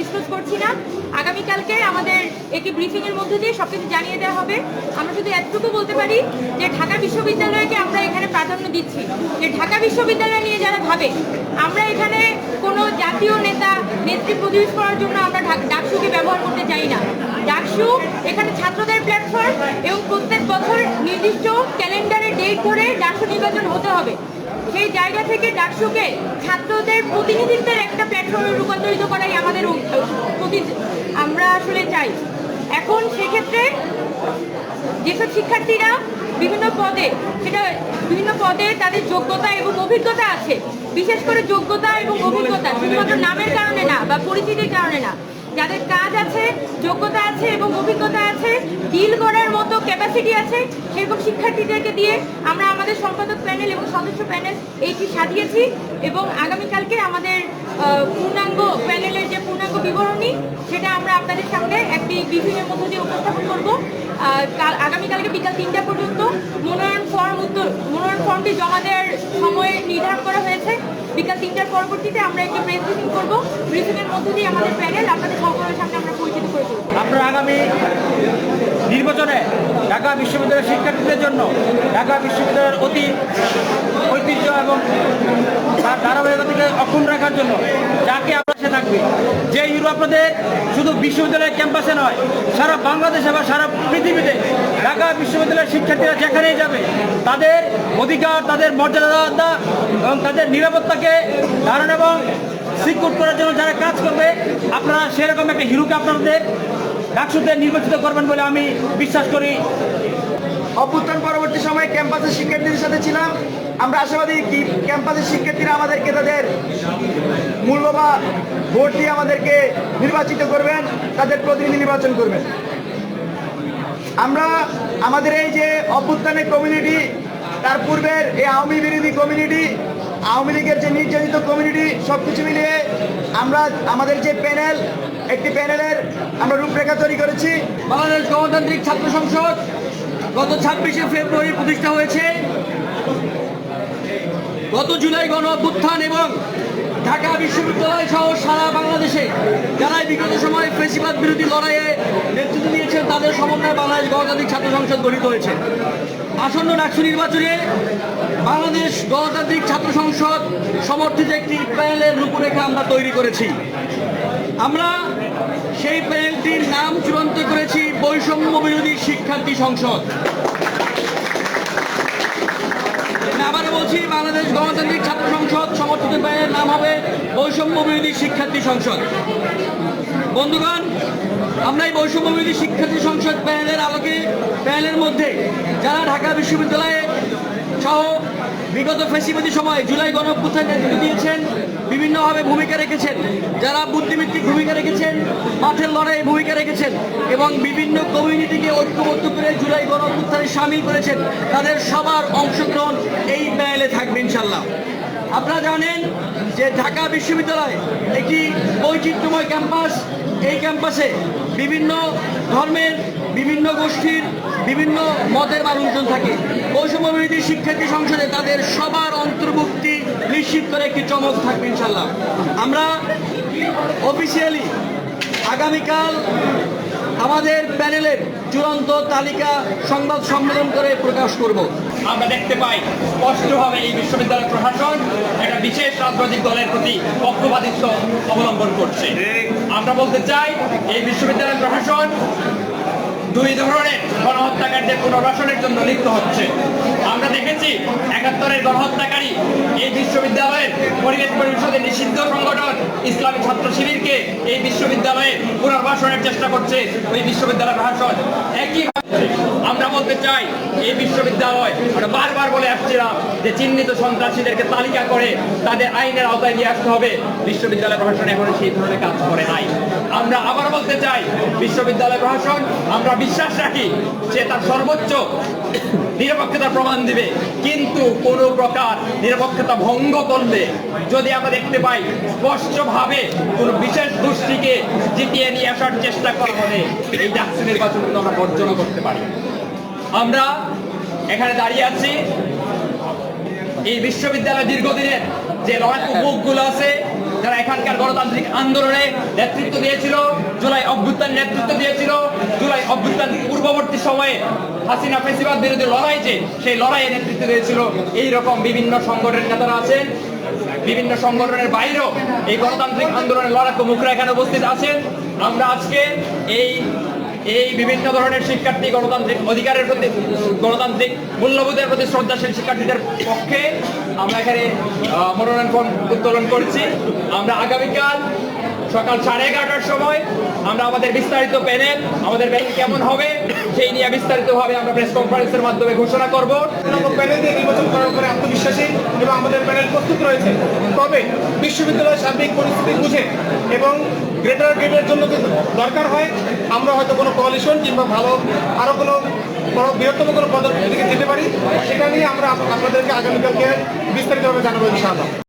Disclose করছি না। আগামীকালকে আমাদের একটি ব্রিফিংয়ের মধ্যে দিয়ে সবকিছু জানিয়ে দেওয়া হবে। আমরা শুধু এতটুকু বলতে পারি যে ঢাকা বিশ্ববিদ্যালয়কে আমরা এখানে প্রাধান্য দিচ্ছি, যে ঢাকা বিশ্ববিদ্যালয় নিয়ে যারা ভাবে আমরা এখানে কোনো জাতীয় নেতা নেত্রী প্রতিষ্ঠা করার জন্য আমরা ডাকসুকে ব্যবহার করতে চাই না। ডাকসু এখানে ছাত্রদের প্ল্যাটফর্ম এবং প্রত্যেক বছর নির্দিষ্ট ক্যালেন্ডারের ডেট ধরে ডাকসু নির্বাচন হতে হবে। সেই জায়গা থেকে ডাকসুকে ছাত্রদের প্রতিনিধিত্বের একটা প্ল্যাটফর্মে রূপান্তরিত করাই আমাদের আমরা আসলে চাই। এখন সেক্ষেত্রে যেসব শিক্ষার্থীরা বিভিন্ন পদে তাদের যোগ্যতা এবং অভিজ্ঞতা আছে, বিশেষ করে যোগ্যতা এবং অভিজ্ঞতা শুধুমাত্র নামের কারণে না বা পরিচিতির কারণে না, যাদের কাজ আছে, যোগ্যতা আছে এবং অভিজ্ঞতা আছে, ডিল করার মতো ক্যাপাসিটি আছে, সেরকম শিক্ষার্থীদেরকে দিয়ে আমরা আমাদের সম্পাদক প্যানেল এবং সদস্য প্যানেল এইটি সাজিয়েছি এবং আগামীকালকে আমাদের পূর্ণাঙ্গ প্যানেলের যে পূর্ণাঙ্গ বিবরণী সেটা আমরা আপনাদের সামনে একটি ব্রিফিংয়ের মধ্য দিয়ে উপস্থাপন করব। আগামীকালকে বিকাল 3টা পর্যন্ত মনোনয়ন ফর্মটি জমা দেওয়ার সময় নির্ধারণ করা হয়েছে। বিকাল 3টার পরবর্তীতে আমরা একটি প্রেস ব্রিফিং করব। ব্রিফিংয়ের মধ্য দিয়ে আমাদের প্যানেল আপনাদের সকলের সামনে আমরা পরিচিত করে দেব। আপনারা আগামী নির্বাচনে ঢাকা বিশ্ববিদ্যালয়ের শিক্ষার্থীদের জন্য ঢাকা বিশ্ববিদ্যালয়ের ঐতিহ্য এবং তার ধারাবাহিকতাকে অক্ষুণ্ণ রাখার জন্য যাকে আপনার থাকবে, যে আপনাদের শুধু বিশ্ববিদ্যালয়ের ক্যাম্পাসে নয়, সারা বাংলাদেশে বা সারা পৃথিবীতে ঢাকা বিশ্ববিদ্যালয়ের শিক্ষার্থীরা যেখানেই যাবে তাদের অধিকার, তাদের মর্যাদা এবং তাদের নিরাপত্তাকে ধারণ এবং সিকিউর করার জন্য যারা কাজ করবে, আপনারা সেরকম একটা হিরোকে আপনাদের ডাকসুতে নির্বাচিত করবেন বলে আমি বিশ্বাস করি। অভ্যুত্থান পরবর্তী সময়ে ক্যাম্পাসের শিক্ষার্থীদের সাথে ছিলাম। আমরা আশাবাদী কি ক্যাম্পাসের শিক্ষার্থীরা আমাদেরকে তাদের মূল্যবান ভোট দিয়ে আমাদেরকে নির্বাচিত করবেন, তাদের প্রতিনিধি নির্বাচন করবেন। আমরা আমাদের এই যে অভ্যুত্থানের কমিউনিটি, তার পূর্বের এই আওয়ামী বিরোধী কমিউনিটি, আওয়ামী লীগের যে নির্যাতিত কমিউনিটি, সব কিছু মিলিয়ে আমরা আমাদের যে প্যানেল, একটি প্যানেলের আমরা রূপরেখা তৈরি করেছি। বাংলাদেশ গণতান্ত্রিক ছাত্র সংসদ গত 26শে ফেব্রুয়ারি প্রতিষ্ঠা হয়েছে। গত জুলাই গণ অভ্যুত্থান এবং ঢাকা বিশ্ববিদ্যালয় সহ সারা বাংলাদেশে যারা বিগত সময়ে ফ্যাসিবাদ বিরোধী লড়াইয়ে নেতৃত্ব দিয়েছেন তাদের সমন্বয়ে বাংলাদেশ গণতান্ত্রিক ছাত্র সংসদ গঠিত হয়েছে। আসন্ন ডাকসু নির্বাচনে বাংলাদেশ গণতান্ত্রিক ছাত্র সংসদ সমর্থিত একটি প্যানেলের রূপরেখা আমরা তৈরি করেছি। আমরা সেই প্যানেলটির নাম চূড়ান্ত করেছি বৈষম্য বিরোধী শিক্ষার্থী সংসদ। আবারও বলছি, বাংলাদেশ গণতান্ত্রিক ছাত্র সংসদ সমর্থিত প্যানেলের নাম হবে বৈষম্য বিরোধী শিক্ষার্থী সংসদ। বন্ধুগণ, আমরা এই বৈষম্য বিরোধী শিক্ষার্থী সংসদ প্যানেলের মধ্যে যারা ঢাকা বিশ্ববিদ্যালয়ে সহ বিগত ফ্যাসিবাদী সময় জুলাই গণ অভ্যুত্থানে নেতৃত্ব দিয়েছেন, বিভিন্নভাবে ভূমিকা রেখেছেন, যারা বুদ্ধিভিত্তিক ভূমিকা রেখেছেন, মাঠের লড়াইয়ে ভূমিকা রেখেছেন এবং বিভিন্ন কমিউনিটিকে ঐক্যবদ্ধ করে জুলাই গণ অভ্যুত্থানে সামিল করেছেন, তাদের সবার অংশগ্রহণ এই প্যানেলে থাকবে ইনশাল্লাহ। আপনারা জানেন যে ঢাকা বিশ্ববিদ্যালয় একটি বৈচিত্র্যময় ক্যাম্পাস। এই ক্যাম্পাসে বিভিন্ন ধর্মের, বিভিন্ন গোষ্ঠীর, বিভিন্ন মতের মানুষজন থাকে। বৈষম্য বিরোধী শিক্ষার্থী সংসদে তাদের সবার অন্তর্ভুক্তি নিশ্চিত করে একটি চমক থাকবে ইনশাল্লাহ। আমরা অফিসিয়ালি আগামীকাল আমাদের প্যানেলের চূড়ান্ত তালিকা সংবাদ সম্মেলন করে প্রকাশ করব। আমরা দেখতে পাই স্পষ্টভাবে এই বিশ্ববিদ্যালয় প্রশাসন একটা বিশেষ রাজনৈতিক দলের প্রতি পক্ষপাতিত্ব অবলম্বন করছে। আমরা বলতে চাই এই বিশ্ববিদ্যালয় প্রশাসন দুই ধরনের গণহত্যাকারীদের পুনর্বাসনের জন্য লিপ্ত হচ্ছে। আমরা দেখেছি 71-এর গণহত্যাকারী এই বিশ্ববিদ্যালয়ের পরিবেশ পরিষদের নিষিদ্ধ সংগঠন ইসলামী ছাত্র শিবিরকে এই বিশ্ববিদ্যালয়ে পুনর্বাসনের চেষ্টা করছে ওই বিশ্ববিদ্যালয় প্রশাসন। একই আমরা বলতে চাই এই বিশ্ববিদ্যালয়, আমরা বারবার বলে আসছিলাম যে চিহ্নিত সন্ত্রাসীদেরকে তালিকা করে তাদের আইনের আওতায় নিয়ে আসতে হবে। বিশ্ববিদ্যালয় প্রশাসন এখনো সেই ধরনের কাজ করে নাই। আমরা আবার বলতে চাই বিশ্ববিদ্যালয় প্রশাসন, আমরা বিশ্বাস রাখি যে তার সর্বোচ্চ নিরপেক্ষতার প্রমাণ দিবে, কিন্তু কোন প্রকার নিরপেক্ষতা ভঙ্গ করলে যদি আমরা দেখতে পাই স্পষ্টভাবে কোন বিশেষ গোষ্ঠীকে জিতিয়ে নিয়ে আসার চেষ্টা করা হবে, এই ডাকসু নির্বাচন কিন্তু আমরা বর্জন করতে পারি। আমরা এখানে দাঁড়িয়ে আছি, এই বিশ্ববিদ্যালয় দীর্ঘদিনের যে লড়াকু বুকগুলো আছে যারা এখানকার গণতান্ত্রিক আন্দোলনে নেতৃত্ব দিয়েছিল, জুলাই অভ্যুত্থান নেতৃত্ব দিয়েছিল, জুলাই অভ্যুত্থান পূর্ববর্তী সময়ে হাসিনা ফেসিবাদ বিরোধী লড়াই যে সেই লড়াইয়ে নেতৃত্ব দিয়েছিল, এইরকম বিভিন্ন সংগঠনের নেতারা আছেন। বিভিন্ন সংগঠনের বাইরেও এই গণতান্ত্রিক আন্দোলনের লড়াকু মুখরা এখানে উপস্থিত আছেন। আমরা আজকে এই বিভিন্ন ধরনের শিক্ষার্থী গণতান্ত্রিক অধিকারের প্রতি, গণতান্ত্রিক মূল্যবোধের প্রতি শ্রদ্ধাশীল শিক্ষার্থীদের পক্ষে আমরা এখানে মনোনয়ন ফর্ম উত্তোলন করছি। আমরা আগামীকাল সকাল 11:30টার সময় আমরা আমাদের বিস্তারিত প্যানেল, আমাদের প্যানেল কেমন হবে সেই নিয়ে বিস্তারিতভাবে আমরা প্রেস কনফারেন্সের মাধ্যমে ঘোষণা করব। প্যানেল দিয়ে নির্বাচন করার উপরে আত্মবিশ্বাসী এবং আমাদের প্যানেল প্রস্তুত রয়েছে। তবে বিশ্ববিদ্যালয়ের সার্বিক পরিস্থিতি বুঝে এবং গ্রেটার গেটের জন্য যদি দরকার হয়, আমরা হয়তো কোনো কোয়ালিশন কিংবা ভালো আরও কোনো বড় বৃহত্তম কোনো পদক্ষেপ দিকে যেতে পারি। সেটা নিয়ে আমরা আপনাদেরকে আগামীকালকে বিস্তারিতভাবে জানাবো ইনশাআল্লাহ।